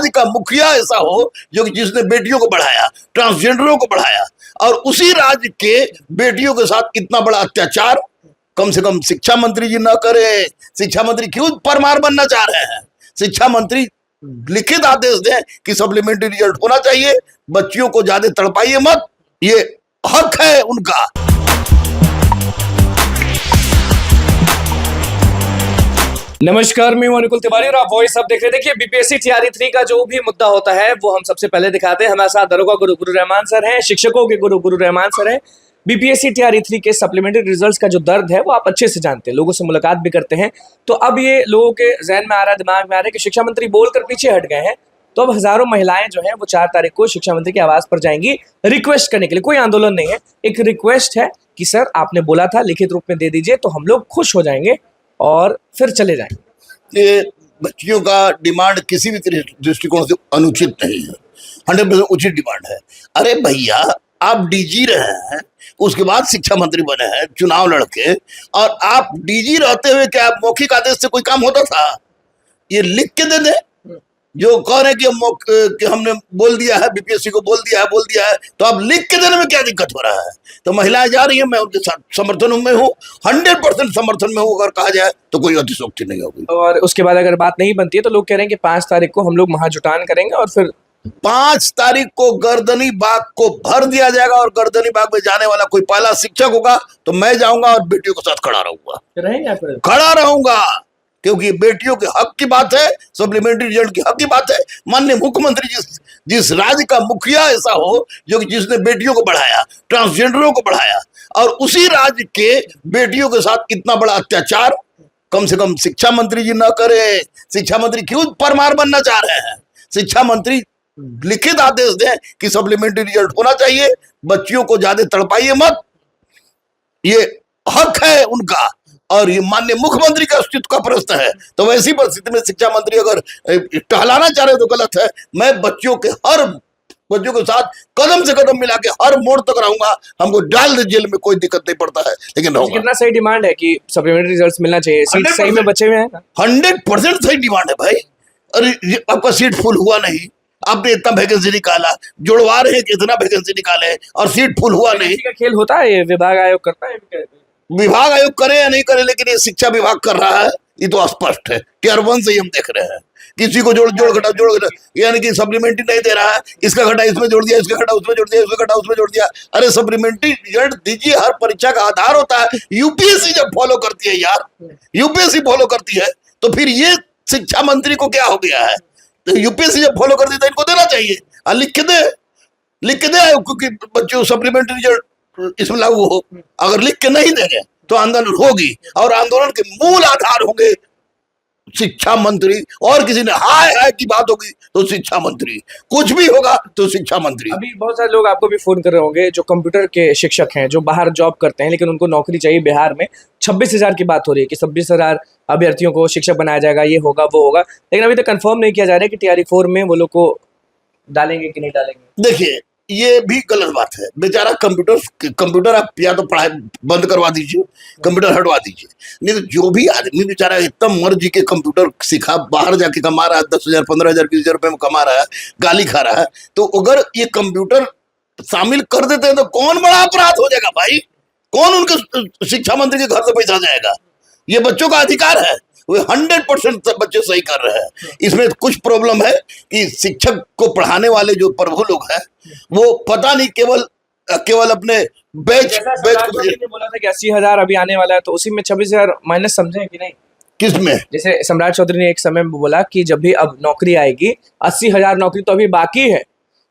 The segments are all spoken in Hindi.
राज्य का मुखिया ऐसा हो जो कि जिसने बेटियों को बढ़ाया, ट्रांसजेंडरों को बढ़ाया, और उसी राज्य के बेटियों के साथ इतना बड़ा अत्याचार कम से कम शिक्षा मंत्री जी न करे। शिक्षा मंत्री क्यों परमार बनना चाह रहे हैं? शिक्षा मंत्री लिखित आदेश दें कि सप्लीमेंट्री रिजल्ट होना चाहिए, बच्चियों को ज्यादा तड़पाइए मत, ये हक है उनका। नमस्कार, मैं अनुकुल तिवारी और आप वॉइस अब देख रहे हैं। देखिए, बीपीएससी टीआरई 3 का जो भी मुद्दा होता है वो हम सबसे पहले दिखाते हैं। हमारे साथ दरोगा गुरु रहमान सर हैं, शिक्षकों के गुरु रहमान सर हैं। बीपीएससी टीआरई 3 के सप्लीमेंट्री रिजल्ट्स का जो दर्द है वो आप अच्छे से जानते हैं, लोगों से मुलाकात भी करते हैं। तो अब ये लोगों के जहन में आ रहा है, दिमाग में आ रहा है कि शिक्षा मंत्री बोलकर पीछे हट गए हैं, तो अब हजारों महिलाएं जो हैं वो 4 तारीख को शिक्षा मंत्री के आवास पर जाएंगी रिक्वेस्ट करने के लिए। कोई आंदोलन नहीं है, एक रिक्वेस्ट है कि सर आपने बोला था लिखित रूप में दे दीजिए तो हम लोग खुश हो जाएंगे और फिर चले जाएंगे। ये बच्चियों का डिमांड किसी भी दृष्टिकोण से अनुचित नहीं है, 100% उचित डिमांड है। अरे भैया, आप डीजी रहे हैं, उसके बाद शिक्षा मंत्री बने हैं चुनाव लड़के, और आप डीजी रहते हुए क्या मौखिक आदेश से कोई काम होता था? ये लिख के दे दे। जो कह रहे कि हमने बोल दिया है, बीपीएससी को बोल दिया है, तो आप लिख के देने में क्या दिक्कत हो रहा है? तो महिलाएं जा रही हैं, मैं उनके साथ समर्थन में हूँ, 100% समर्थन में हूँ। अगर कहा जाए तो कोई अतिशोक्ति नहीं होगी। और उसके बाद अगर बात नहीं बनती है तो लोग कह रहे हैं कि 5 तारीख को हम लोग महाजुटान करेंगे और फिर 5 तारीख को गर्दनी बाग को भर दिया जाएगा, और गर्दनी बाग में जाने वाला कोई पहला शिक्षक होगा तो मैं जाऊंगा और बेटियों के साथ खड़ा रहूंगा, खड़ा रहूंगा, क्योंकि बेटियों के हक की बात है, सप्लीमेंट्री रिजल्ट की हक की बात है। माननीय मुख्यमंत्री जिस राज्य का मुखिया ऐसा हो जो कि जिसने बेटियों को बढ़ाया, ट्रांसजेंडरों को बढ़ाया, और उसी राज्य के बेटियों के साथ इतना बड़ा अत्याचार कम से कम शिक्षा मंत्री जी न करे। शिक्षा मंत्री क्यों परमार बनना चाह रहे हैं? शिक्षा मंत्री लिखित आदेश दें कि सप्लीमेंट्री रिजल्ट होना चाहिए, बच्चियों को ज्यादा तड़पाइए मत, ये हक है उनका, और ये माननीय मुख्यमंत्री का अस्तित्व का प्रश्न है। तो वैसी परिस्थिति में शिक्षा मंत्री अगर टहलाना चाह रहे तो गलत है। मैं बच्चों के साथ कदम से कदम मिला के हर मोड़ तक रहूंगा। हमको डाल दे जेल में, कोई दिक्कत नहीं पड़ता है, लेकिन रहूंगा। कितना सही डिमांड है कि सप्लीमेंट्री रिजल्ट्स मिलना चाहिए, सीट सही में बचे हुए हैं। 100% सही डिमांड है भाई। अरे आपका सीट फुल हुआ नहीं, आपने इतना वैकेंसी निकाला, जुड़वा रहे हैं कि इतना वैकेंसी निकाले और सीट फुल हुआ नहीं। खेल होता है, ये विभाग आयोग करता है। विभाग आयोग करे या नहीं करे, लेकिन ये शिक्षा विभाग कर रहा है, ये तो स्पष्ट है। टियर 1 से ही हम देख रहे हैं, किसी को जोड़ घटा, यानी कि सप्लीमेंट्री नहीं दे रहा है, इसका घटा इसमें जोड़ दिया, इसका घटा उसमें जोड़ दिया, इसका घटा उसमें जोड़ दिया। अरे सप्लीमेंट्री रिजल्ट दीजिए, हर परीक्षा का आधार होता है। यूपीएससी जब फॉलो करती है यार, यूपीएससी फॉलो करती है, तो फिर ये शिक्षा मंत्री को क्या हो गया है? तो यूपीएससी जब फॉलो करती है तो इनको देना चाहिए, लिख के दे, क्योंकि बच्चों सप्लीमेंट्री रिजल्ट इसमें लागू हो। अगर लिख के नहीं देंगे तो आंदोलन होगी, और आंदोलन के मूल आधार होंगे शिक्षा मंत्री, और किसी ने हाय की बात होगी तो शिक्षा मंत्री, कुछ भी होगा तो शिक्षा मंत्री। अभी बहुत सारे लोग आपको भी फोन कर रहे होंगे जो कंप्यूटर के शिक्षक हैं, जो बाहर जॉब करते हैं लेकिन उनको नौकरी चाहिए। बिहार में 26,000 की बात हो रही है कि 26,000 अभ्यर्थियों को शिक्षक बनाया जाएगा, ये होगा वो होगा, लेकिन अभी तक कंफर्म नहीं किया जा रहा है कि टीआरई 4 में वो लोग को डालेंगे कि नहीं डालेंगे। देखिए, ये भी गलत बात है। बेचारा कंप्यूटर आप या तो पढ़ाई बंद करवा दीजिए, कंप्यूटर हटवा दीजिए, नहीं तो जो भी आदमी बेचारा इतना मर्जी के कंप्यूटर सीखा, बाहर जाके कमा रहा है, 10,000 15,000 20,000 रुपए में कमा रहा है, गाली खा रहा है, तो अगर ये कंप्यूटर शामिल कर देते हैं तो कौन बड़ा अपराध हो जाएगा भाई? कौन उनके शिक्षा मंत्री के घर से पैसा जाएगा? ये बच्चों का अधिकार है, वे 100% बच्चे सही कर रहे हैं। इसमें कुछ प्रॉब्लम है कि शिक्षक को पढ़ाने वाले जो प्रभु लोग हैं वो पता नहीं केवल अपने बैच बोला था कि 80,000 अभी आने वाला है, तो उसी में 26,000 माइनस समझे कि नहीं? किसमें? जैसे सम्राट चौधरी ने एक समय में बोला कि जब भी अब नौकरी आएगी, 80,000 नौकरी तो अभी बाकी है,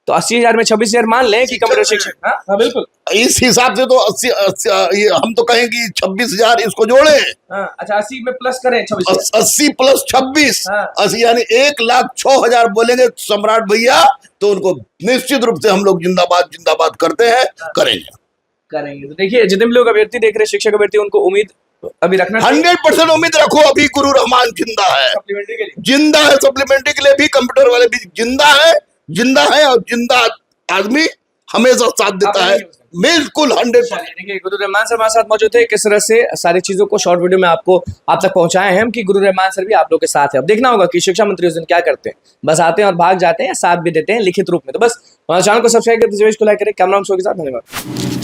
तो 80,000 में 26,000 मान लें कि कंप्यूटर शिक्षक। हाँ बिल्कुल, इस हिसाब से तो 80 हम तो कहेंगे 26,000 इसको जोड़े। अच्छा 80 में प्लस करें 26, 80 प्लस 26, 80 यानी 1,06,000 बोलेंगे सम्राट भैया, तो उनको निश्चित रूप से हम लोग जिंदाबाद करते हैं, करेंगे। तो देखिए, जितने भी लोग अभ्यर्थी देख रहे हैं, शिक्षक अभ्यर्थी, उनको उम्मीद अभी रखना 100% उम्मीद रखो। अभी गुरु रहमान जिंदा है, सप्लीमेंट्री के लिए भी, कंप्यूटर वाले भी जिंदा है, और जिंदा आदमी हमेशा साथ देता है, बिल्कुल 100%। देखिए गुरु रहमान सर हमारे साथ मौजूद थे, किस तरह से सारी चीजों को शॉर्ट वीडियो में आप तक पहुंचाए हैं हम कि गुरु रहमान सर भी आप लोग के साथ है। अब देखना होगा कि शिक्षा मंत्री उस दिन क्या करते हैं, बस आते हैं और भाग जाते हैं या साथ भी देते हैं लिखित रूप में। तो बस हमारे चैनल को सब्सक्राइब करते, को लाइक करें। कैमरा के साथ धन्यवाद।